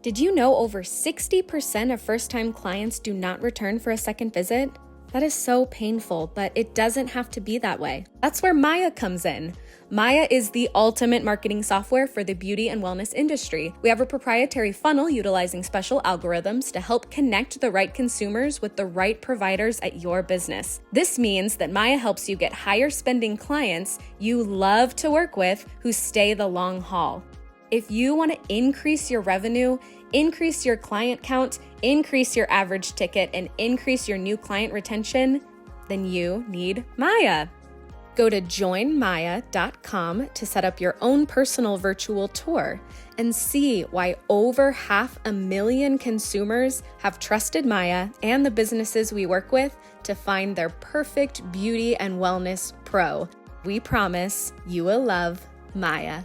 Did you know over 60% of first-time clients do not return for a second visit? That is so painful, but it doesn't have to be that way. That's where Maya comes in. Maya is the ultimate marketing software for the beauty and wellness industry. We have a proprietary funnel utilizing special algorithms to help connect the right consumers with the right providers at your business. This means that Maya helps you get higher spending clients you love to work with who stay the long haul. If you want to increase your revenue, increase your client count, increase your average ticket, and increase your new client retention, then you need Maya. Go to joinmaya.com to set up your own personal virtual tour and see why over 500,000 consumers have trusted Maya and the businesses we work with to find their perfect beauty and wellness pro. We promise you will love Maya.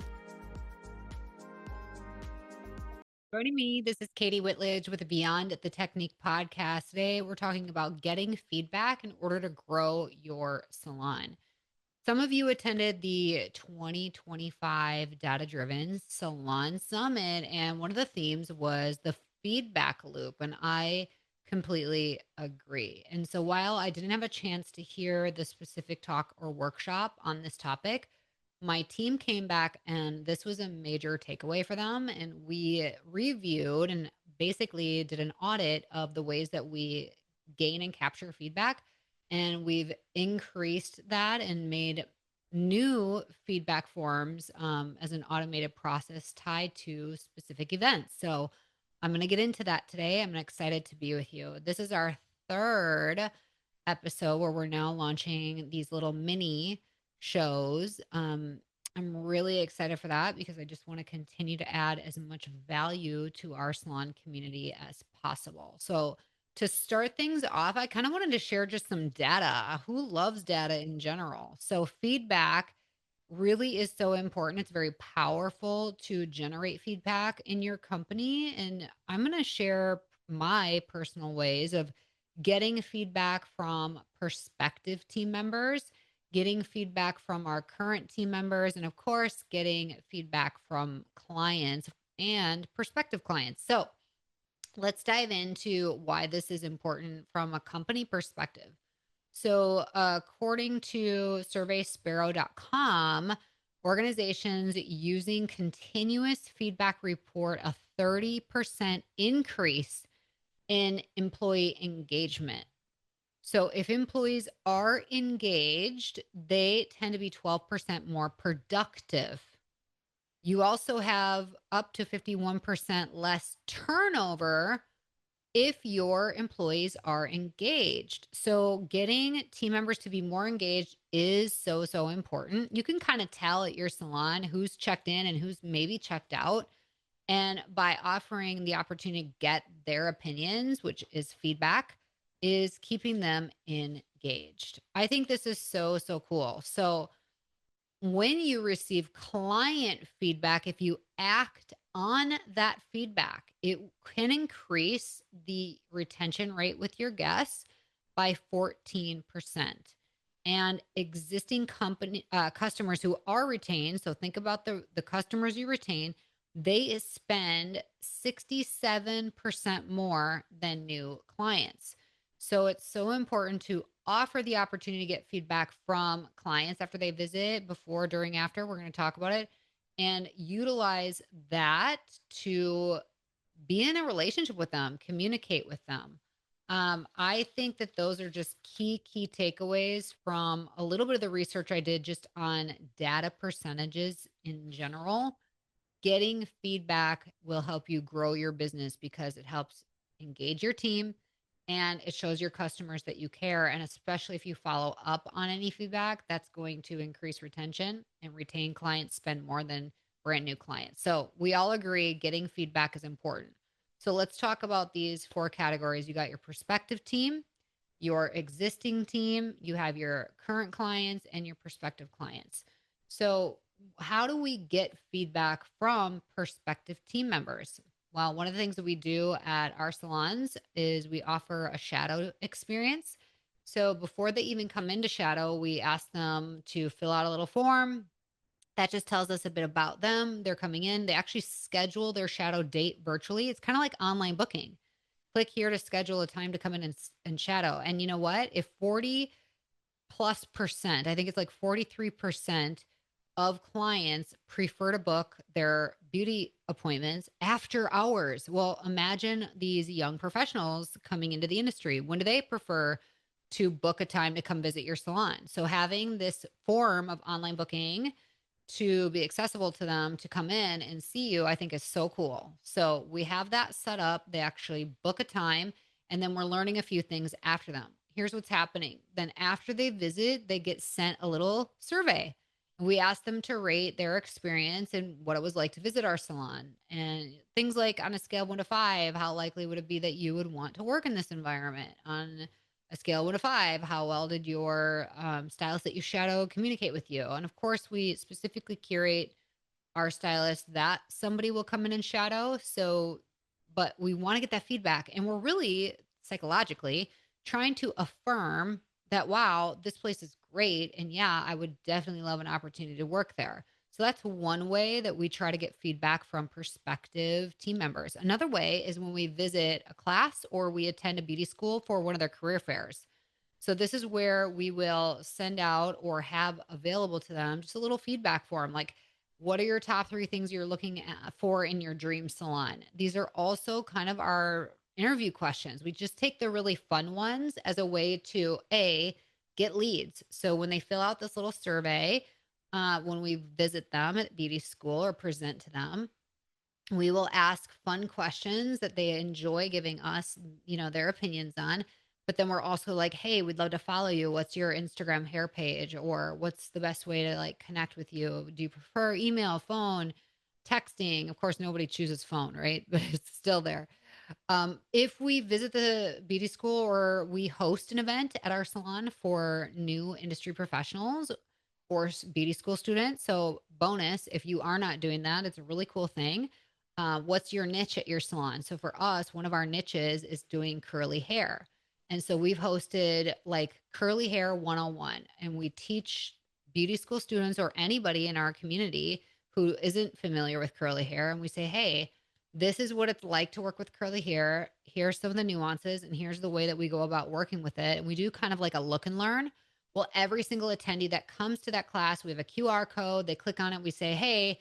Joining me, this is Katie Whitledge with the Beyond the Technique podcast. Today, we're talking about getting feedback in order to grow your salon. Some of you attended the 2025 Data Driven Salon Summit, and one of the themes was the feedback loop, and I completely agree. And so, while I didn't have a chance to hear the specific talk or workshop on this topic, my team came back and this was a major takeaway for them. And we reviewed and basically did an audit of the ways that we gain and capture feedback. And we've increased that and made new feedback forms as an automated process tied to specific events. So I'm going to get into that today. I'm excited to be with you. This is our third episode where we're now launching these little mini shows. I'm really excited for that because I just want to continue to add as much value to our salon community as possible. So, to start things off, I kind of wanted to share just some data. Who loves data in general? So, feedback really is so important. It's very powerful to generate feedback in your company. And I'm going to share my personal ways of getting feedback from prospective team members, getting feedback from our current team members, and of course, getting feedback from clients and prospective clients. So let's dive into why this is important from a company perspective. So, according to surveysparrow.com, organizations using continuous feedback report a 30% increase in employee engagement. So, if employees are engaged, they tend to be 12% more productive. You also have up to 51% less turnover if your employees are engaged. So getting team members to be more engaged is so important. You can kind of tell at your salon who's checked in and who's maybe checked out. And by offering the opportunity to get their opinions, which is feedback, is keeping them engaged. I think this is so cool. So when you receive client feedback, if you act on that feedback, it can increase the retention rate with your guests by 14%. And existing company customers who are retained, so think about the customers you retain, they spend 67% more than new clients. So it's so important to offer the opportunity to get feedback from clients after they visit, before, during, after. We're going to talk about it and utilize that to be in a relationship with them, communicate with them. I think that those are just key takeaways from a little bit of the research I did just on data percentages in general. Getting feedback will help you grow your business because it helps engage your team and it shows your customers that you care. And especially if you follow up on any feedback, that's going to increase retention, and retain clients spend more than brand new clients. So we all agree getting feedback is important. So let's talk about these four categories. You got your prospective team, your existing team, you have your current clients, and your prospective clients. So how do we get feedback from prospective team members? Well, one of the things that we do at our salons is we offer a shadow experience. So before they even come into shadow, we ask them to fill out a little form That just tells us a bit about them. They're coming in. They actually schedule their shadow date virtually. It's kind of like online booking. Click here to schedule a time to come in and shadow. And you know what? If 40 plus percent, I think it's like 43% of clients prefer to book their beauty appointments after hours. Well, imagine these young professionals coming into the industry. When do they prefer to book a time to come visit your salon? So having this form of online booking to be accessible to them to come in and see you, I think is so cool. So we have that set up. They actually book a time, and then we're learning a few things after them. Here's what's happening. Then after they visit, they get sent a little survey. We ask them to rate their experience and what it was like to visit our salon, and things like on a scale of 1 to 5, how likely would it be that you would want to work in this environment? On a scale of 1 to 5, how well did your stylist that you shadow communicate with you? And of course, we specifically curate our stylist that somebody will come in and shadow. So, but we want to get that feedback. And we're really psychologically trying to affirm that, wow, this place is great. And yeah, I would definitely love an opportunity to work there. So that's one way that we try to get feedback from prospective team members. Another way is when we visit a class or we attend a beauty school for one of their career fairs. So this is where we will send out or have available to them just a little feedback form, like what are your top 3 things you're looking for in your dream salon? These are also kind of our interview questions. We just take the really fun ones as a way to get leads. So when they fill out this little survey, when we visit them at beauty school or present to them, we will ask fun questions that they enjoy giving us, their opinions on. But then we're also like, hey, we'd love to follow you. What's your Instagram hair page? Or what's the best way to like connect with you? Do you prefer email, phone, texting? Of course, nobody chooses phone, right? But it's still there. If we visit the beauty school or we host an event at our salon for new industry professionals or beauty school students, so bonus, if you are not doing that, it's a really cool thing. What's your niche at your salon? So for us, one of our niches is doing curly hair. And so we've hosted like curly hair 101, and we teach beauty school students or anybody in our community who isn't familiar with curly hair. And we say, hey, this is what it's like to work with curly hair. Here's some of the nuances, and here's the way that we go about working with it. And we do kind of like a look and learn. Well, every single attendee that comes to that class, we have a QR code. They click on it. We say, hey,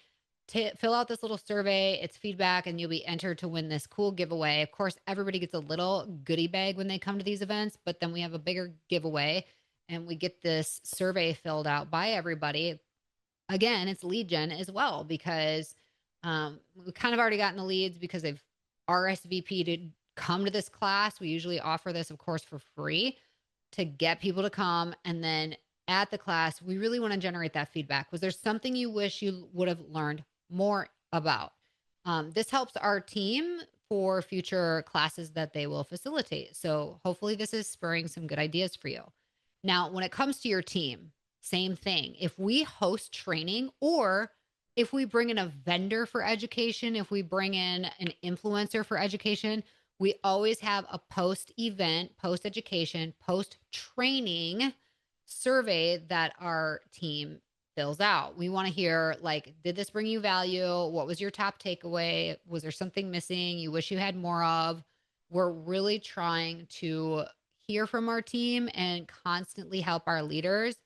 fill out this little survey. It's feedback, and you'll be entered to win this cool giveaway. Of course, everybody gets a little goodie bag when they come to these events, but then we have a bigger giveaway, and we get this survey filled out by everybody. Again, it's lead gen as well, because we kind of already gotten the leads because they've RSVP'd to come to this class. We usually offer this, of course, for free to get people to come. And then at the class, we really want to generate that feedback. Was there something you wish you would have learned more about? This helps our team for future classes that they will facilitate. So hopefully this is spurring some good ideas for you. Now, when it comes to your team, same thing. If we host training, or if we bring in a vendor for education, if we bring in an influencer for education, we always have a post event, post education, post training survey that our team fills out. We want to hear, like, did this bring you value? What was your top takeaway? Was there something missing you wish you had more of? We're really trying to hear from our team and constantly help our leaders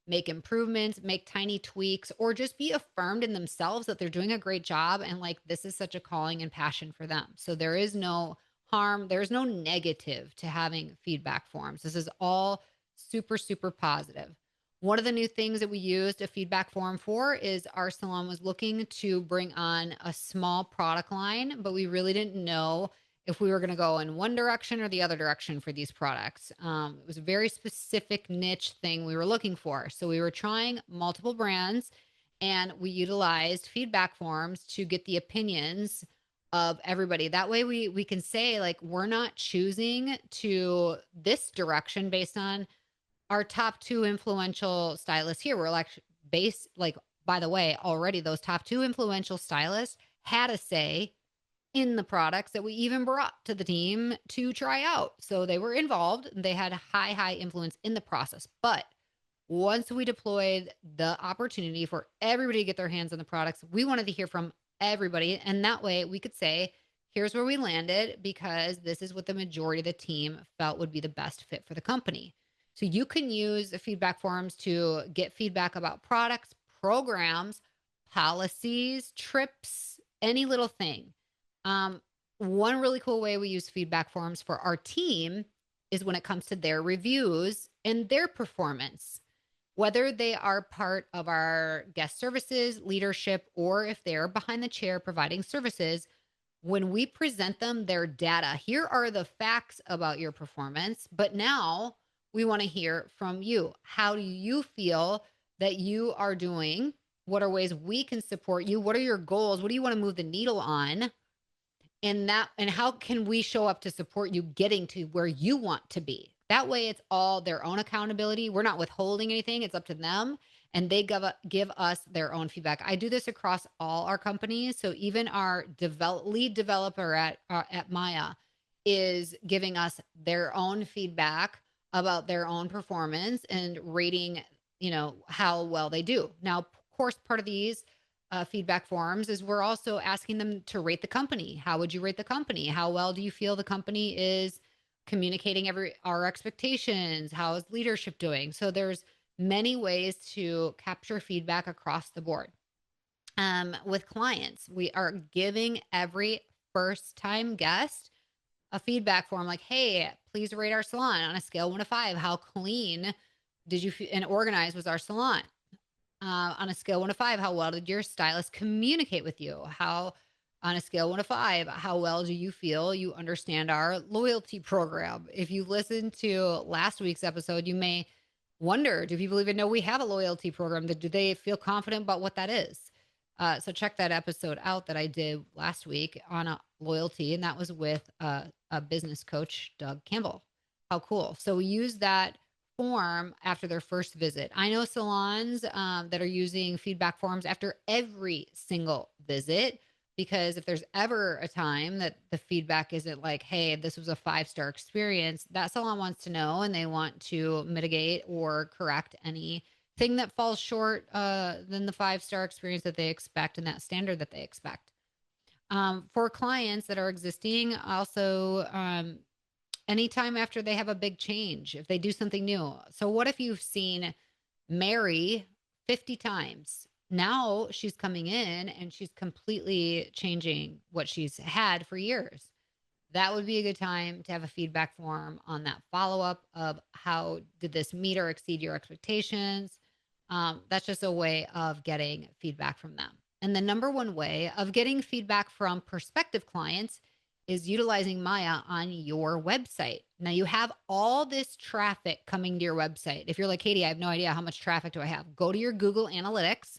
make improvements, make tiny tweaks, or just be affirmed in themselves that they're doing a great job. And like, this is such a calling and passion for them. So there is no harm, there's no negative to having feedback forms. This is all super, super positive. One of the new things that we used a feedback form for is our salon was looking to bring on a small product line, but we really didn't know if we were going to go in one direction or the other direction for these products. It was a very specific niche thing we were looking for. So we were trying multiple brands, and we utilized feedback forms to get the opinions of everybody. That way we can say, like, we're not choosing to this direction based on our top 2 influential stylists here. We're like by the way, already those top 2 influential stylists had a say in the products that we even brought to the team to try out. So they were involved. They had a high influence in the process. But Once we deployed the opportunity for everybody to get their hands on the products, we wanted to hear from everybody. And that way we could say, here's where we landed because this is what the majority of the team felt would be the best fit for the company. So you can use the feedback forums to get feedback about products, programs, policies, trips, any little thing. Um, One really cool way we use feedback forms for our team is when it comes to their reviews and their performance, whether they are part of our guest services, leadership, or if they're behind the chair providing services. When we present them their data, here are the facts about your performance, but now we want to hear from you. How do you feel that you are doing? What are ways we can support you? What are your goals? What do you want to move the needle on? And how can we show up to support you getting to where you want to be? That way it's all their own accountability. We're not withholding anything. It's up to them, and they give us their own feedback. I do this across all our companies. So even our lead developer at Maya is giving us their own feedback about their own performance and rating, how well they do. Now, of course, part of these feedback forms is we're also asking them to rate the company. How would you rate the company? How well do you feel the company is communicating our expectations? How is leadership doing? So there's many ways to capture feedback across the board. With clients, we are giving every first time guest a feedback form like, hey, please rate our salon on a scale 1 to 5. How clean did you and organized was our salon? On a scale 1 to 5, how well did your stylist communicate with you? On a scale 1 to 5, how well do you feel you understand our loyalty program? If you listened to last week's episode, you may wonder, do people even know we have a loyalty program? Do they feel confident about what that is? So check that episode out that I did last week on a loyalty, and that was with a business coach, Doug Campbell. How cool. So we use that form after their first visit. I know salons that are using feedback forms after every single visit, because if there's ever a time that the feedback isn't like, hey, this was a 5-star experience, that salon wants to know and they want to mitigate or correct anything that falls short than the 5-star experience that they expect and that standard that they expect. For clients that are existing, also anytime after they have a big change, if they do something new. So what if you've seen Mary 50 times? Now she's coming in and she's completely changing what she's had for years. That would be a good time to have a feedback form on that follow up of how did this meet or exceed your expectations? That's just a way of getting feedback from them. And the number one way of getting feedback from prospective clients is utilizing Maya on your website. Now you have all this traffic coming to your website. If you're like, Katie, I have no idea how much traffic do I have. Go to your Google Analytics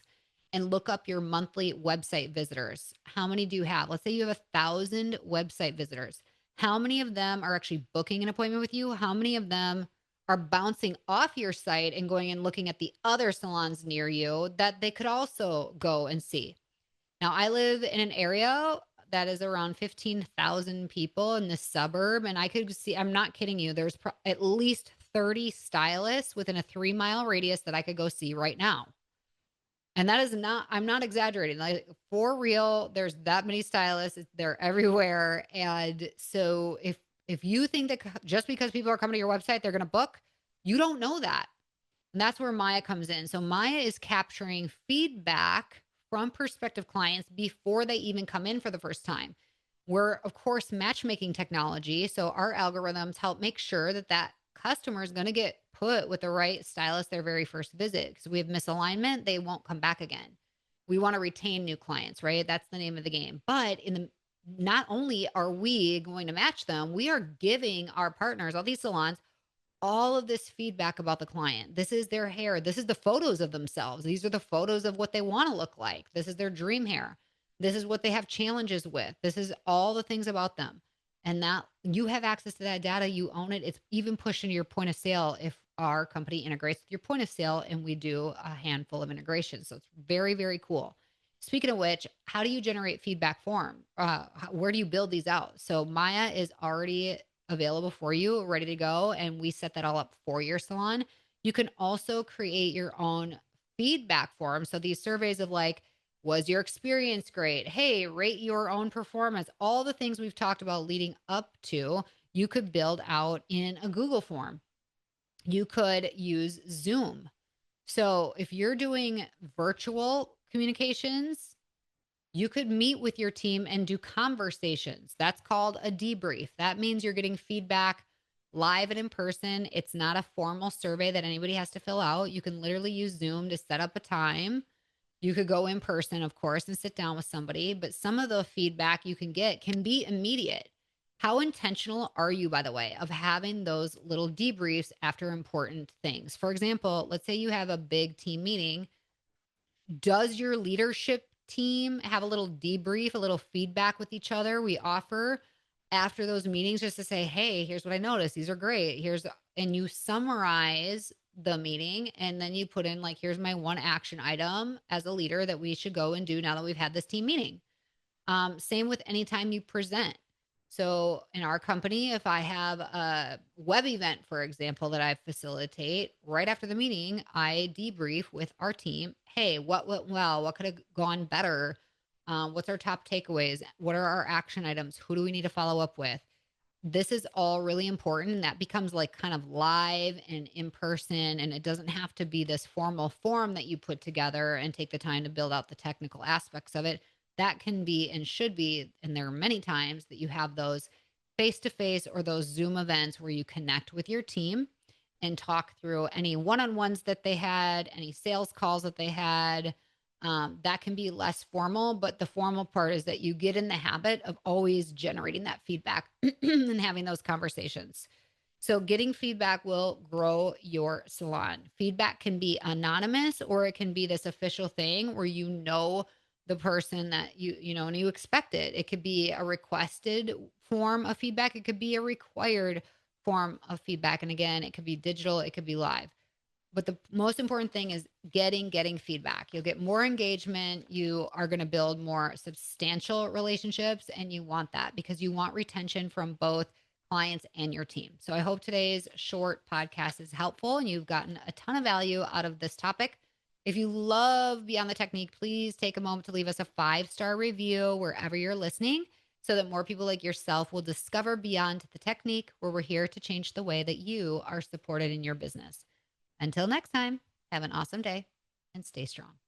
and look up your monthly website visitors. How many do you have? Let's say you have 1,000 website visitors. How many of them are actually booking an appointment with you? How many of them are bouncing off your site and going and looking at the other salons near you that they could also go and see? Now, I live in an area that is around 15,000 people in this suburb, and I could see, I'm not kidding you, there's at least 30 stylists within a 3-mile radius that I could go see right now. And that is not, I'm not exaggerating. Like, for real, there's that many stylists. They're everywhere. And so if you think that just because people are coming to your website, they're going to book, you don't know that. And that's where Maya comes in. So Maya is capturing feedback from prospective clients before they even come in for the first time. We're, of course, matchmaking technology. So our algorithms help make sure that that customer is going to get put with the right stylist their very first visit. Because we have misalignment, they won't come back again. We want to retain new clients, right? That's the name of the game. But not only are we going to match them, we are giving our partners, all these salons, all of this feedback about the client. This is their hair. This is the photos of themselves. These are the photos of what they want to look like. This is their dream hair. This is what they have challenges with. This is all the things about them. And that you have access to that data, you own it. It's even pushed into your point of sale if our company integrates with your point of sale, and we do a handful of integrations. So it's very, very cool. Speaking of which, how do you generate feedback form? Where do you build these out? So Maya is already available for you, ready to go. And we set that all up for your salon. You can also create your own feedback form. So these surveys of like, was your experience great? Hey, rate your own performance. All the things we've talked about leading up to, you could build out in a Google form. You could use Zoom. So if you're doing virtual communications, you could meet with your team and do conversations. That's called a debrief. That means you're getting feedback live and in person. It's not a formal survey that anybody has to fill out. You can literally use Zoom to set up a time. You could go in person, of course, and sit down with somebody, but some of the feedback you can get can be immediate. How intentional are you, by the way, of having those little debriefs after important things? For example, let's say you have a big team meeting. Does your leadership team have a little debrief, a little feedback with each other? We offer after those meetings just to say, hey, here's what I noticed. These are great. And you summarize the meeting and then you put in, like, here's my one action item as a leader that we should go and do now that we've had this team meeting. Same with anytime you present. So in our company, if I have a web event, for example, that I facilitate, right after the meeting, I debrief with our team. Hey, what went well? What could have gone better? What's our top takeaways? What are our action items? Who do we need to follow up with? This is all really important. And that becomes like kind of live and in person. And it doesn't have to be this formal form that you put together and take the time to build out the technical aspects of it. That can be and should be. And there are many times that you have those face to face or those Zoom events where you connect with your team and talk through any one on ones that they had, any sales calls that they had. That can be less formal, but the formal part is that you get in the habit of always generating that feedback and having those conversations. So, getting feedback will grow your salon. Feedback can be anonymous or it can be this official thing where the person that and you expect it. It could be a requested form of feedback, it could be a required form of feedback. And again, it could be digital, it could be live. But the most important thing is getting feedback. You'll get more engagement. You are going to build more substantial relationships. And you want that because you want retention from both clients and your team. So I hope today's short podcast is helpful and you've gotten a ton of value out of this topic. If you love Beyond the Technique, please take a moment to leave us a 5-star review wherever you're listening so that more people like yourself will discover Beyond the Technique, where we're here to change the way that you are supported in your business. Until next time, have an awesome day and stay strong.